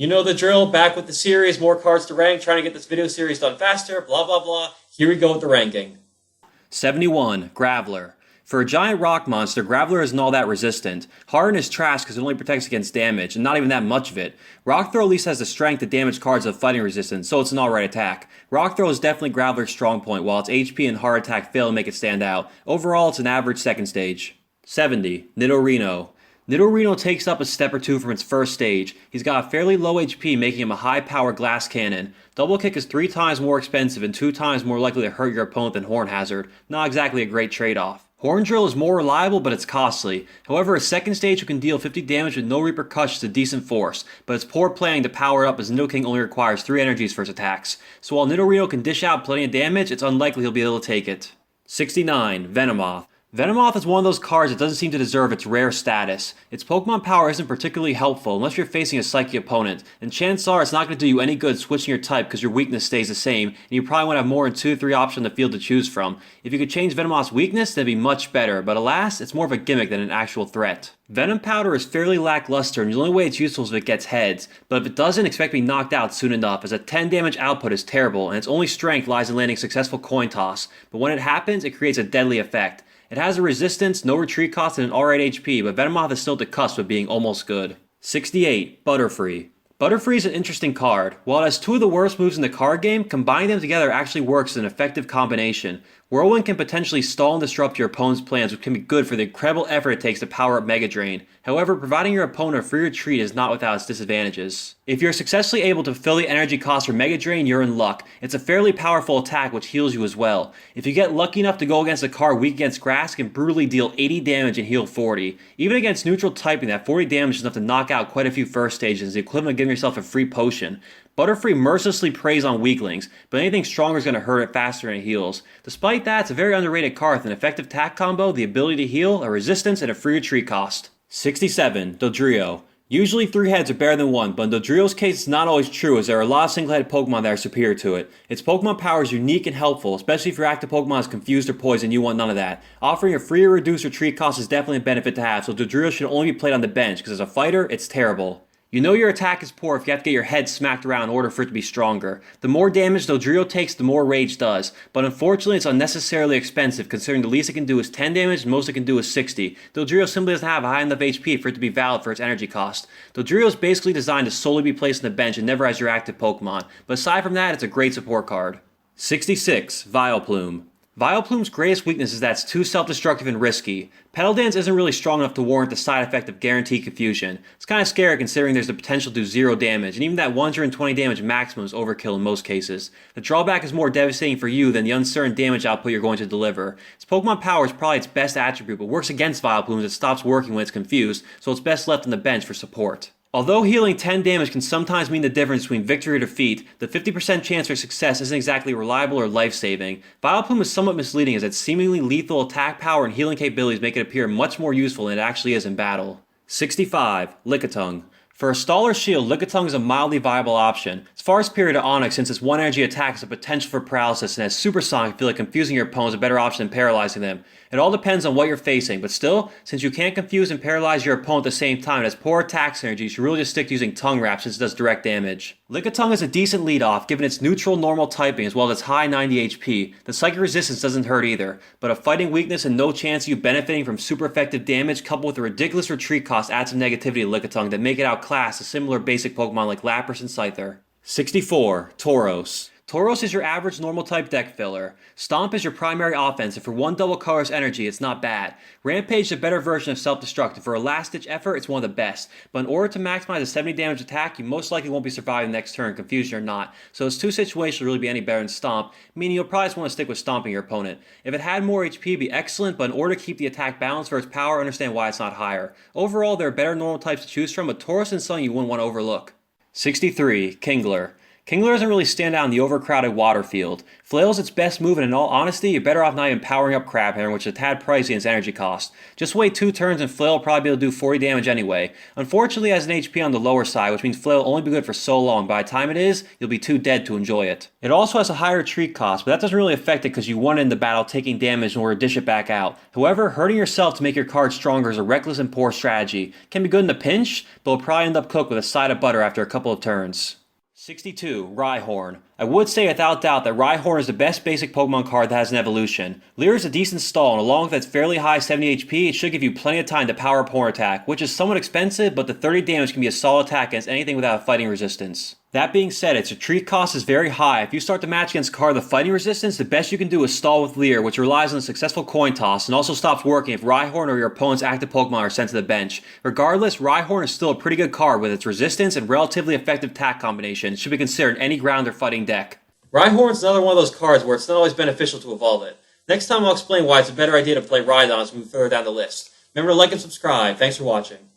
You know the drill, back with the series, more cards to rank, trying to get this video series done faster, blah blah blah. Here we go with the ranking. 71. Graveler. For a giant rock monster, Graveler isn't all that resistant. Harden is trash because it only protects against damage, and not even that much of it. Rock Throw at least has the strength to damage cards of fighting resistance, so it's an alright attack. Rock Throw is definitely Graveler's strong point, while its HP and hard attack fail to make it stand out. Overall, it's an average second stage. 70. Nidorino. Nidorino takes up a step or two from its first stage. He's got a fairly low HP, making him a high-power glass cannon. Double kick is 3 times more expensive and 2 times more likely to hurt your opponent than Horn Hazard. Not exactly a great trade-off. Horn Drill is more reliable, but it's costly. However, a second stage who can deal 50 damage with no repercussions is a decent force, but it's poor planning to power it up as Nidoking only requires 3 energies for its attacks. So while Nidorino can dish out plenty of damage, it's unlikely he'll be able to take it. 69. Venomoth. Venomoth is one of those cards that doesn't seem to deserve its rare status. Its Pokemon power isn't particularly helpful unless you're facing a Psychic opponent, and chances are it's not going to do you any good switching your type because your weakness stays the same, and you probably want to have more than 2-3 options on the field to choose from. If you could change Venomoth's weakness, that'd be much better, but alas, it's more of a gimmick than an actual threat. Venom Powder is fairly lackluster, and the only way it's useful is if it gets heads, but if it doesn't, expect to be knocked out soon enough, as a 10 damage output is terrible, and its only strength lies in landing successful coin toss, but when it happens, it creates a deadly effect. It has a resistance, no retreat cost, and an alright HP, but Venomoth is still at the cusp of being almost good. 68. Butterfree. Butterfree is an interesting card. While it has 2 of the worst moves in the card game, combining them together actually works as an effective combination. Whirlwind can potentially stall and disrupt your opponent's plans, which can be good for the incredible effort it takes to power up Mega Drain. However, providing your opponent a free retreat is not without its disadvantages. If you're successfully able to fill the energy cost for Mega Drain, you're in luck. It's a fairly powerful attack which heals you as well. If you get lucky enough to go against a card weak against grass, it can brutally deal 80 damage and heal 40. Even against neutral typing, that 40 damage is enough to knock out quite a few first stages, the equivalent of giving yourself a free potion. Butterfree mercilessly preys on weaklings, but anything stronger is going to hurt it faster than it heals. Despite that, it's a very underrated card with an effective attack combo, the ability to heal, a resistance, and a free retreat cost. 67. Dodrio. Usually 3 heads are better than 1, but in Dodrio's case it's not always true as there are a lot of single-headed Pokemon that are superior to it. Its Pokemon power is unique and helpful, especially if your active Pokemon is confused or poisoned, you want none of that. Offering a free or reduced retreat cost is definitely a benefit to have, so Dodrio should only be played on the bench, because as a fighter, it's terrible. You know your attack is poor if you have to get your head smacked around in order for it to be stronger. The more damage Dodrio takes, the more Rage does, but unfortunately it's unnecessarily expensive considering the least it can do is 10 damage and most it can do is 60. Dodrio simply doesn't have a high enough HP for it to be valid for its energy cost. Dodrio is basically designed to solely be placed on the bench and never as your active Pokemon, but aside from that it's a great support card. 66. Vileplume. Vileplume's greatest weakness is that it's too self-destructive and risky. Petal Dance isn't really strong enough to warrant the side effect of guaranteed confusion. It's kinda scary considering there's the potential to do 0 damage, and even that 120 damage maximum is overkill in most cases. The drawback is more devastating for you than the uncertain damage output you're going to deliver. Its Pokemon power is probably its best attribute, but works against Vileplume as it stops working when it's confused, so it's best left on the bench for support. Although healing 10 damage can sometimes mean the difference between victory or defeat, the 50% chance for success isn't exactly reliable or life-saving. Vileplume is somewhat misleading as its seemingly lethal attack power and healing capabilities make it appear much more useful than it actually is in battle. 65. Lickitung. For a stall or shield, Lickitung is a mildly viable option. It's far superior to Onix since its 1 energy attack has a potential for paralysis and as Supersonic I feel like confusing your opponent is a better option than paralyzing them. It all depends on what you're facing, but still, since you can't confuse and paralyze your opponent at the same time, it has poor attack synergy, you should really just stick to using Tongue Wrap since it does direct damage. Lickitung is a decent lead-off, given its neutral normal typing as well as its high 90 HP. The Psychic resistance doesn't hurt either, but a fighting weakness and no chance of you benefiting from super effective damage coupled with a ridiculous retreat cost adds some negativity to Lickitung that make it outclass a similar basic Pokemon like Lapras and Scyther. 64. Tauros. Tauros is your average normal type deck filler. Stomp is your primary offense, and for 1 double colorless energy, it's not bad. Rampage is a better version of self-destruct, for a last-ditch effort, it's one of the best. But in order to maximize a 70 damage attack, you most likely won't be surviving the next turn, confusion or not. So its 2 situations will really be any better than Stomp, meaning you'll probably just want to stick with stomping your opponent. If it had more HP, it'd be excellent, but in order to keep the attack balanced for its power, understand why it's not higher. Overall, there are better normal types to choose from, but Tauros is something you wouldn't want to overlook. 63. Kingler. Kingler doesn't really stand out in the overcrowded water field. Flail's its best move, and in all honesty, you're better off not even powering up Crabhammer, which is a tad pricey in its energy cost. Just wait 2 turns and Flail will probably be able to do 40 damage anyway. Unfortunately, it has an HP on the lower side, which means Flail will only be good for so long. By the time it is, you'll be too dead to enjoy it. It also has a higher retreat cost, but that doesn't really affect it because you won in the battle taking damage in order to dish it back out. However, hurting yourself to make your card stronger is a reckless and poor strategy. Can be good in a pinch, but will probably end up cooked with a side of butter after a couple of turns. 62. Rhyhorn. I would say without doubt that Rhyhorn is the best basic Pokemon card that has an evolution. Leer is a decent stall, and along with its fairly high 70 HP, it should give you plenty of time to power up Horn Attack, which is somewhat expensive, but the 30 damage can be a solid attack against anything without a fighting resistance. That being said, its retreat cost is very high. If you start to match against a card with fighting resistance, the best you can do is stall with Leer, which relies on a successful coin toss and also stops working if Rhyhorn or your opponent's active Pokemon are sent to the bench. Regardless, Rhyhorn is still a pretty good card with its resistance and relatively effective attack combination. It should be considered in any ground or fighting deck. Rhyhorn's another one of those cards where it's not always beneficial to evolve it. Next time I'll explain why it's a better idea to play Rhydon as we move further down the list. Remember to like and subscribe. Thanks for watching.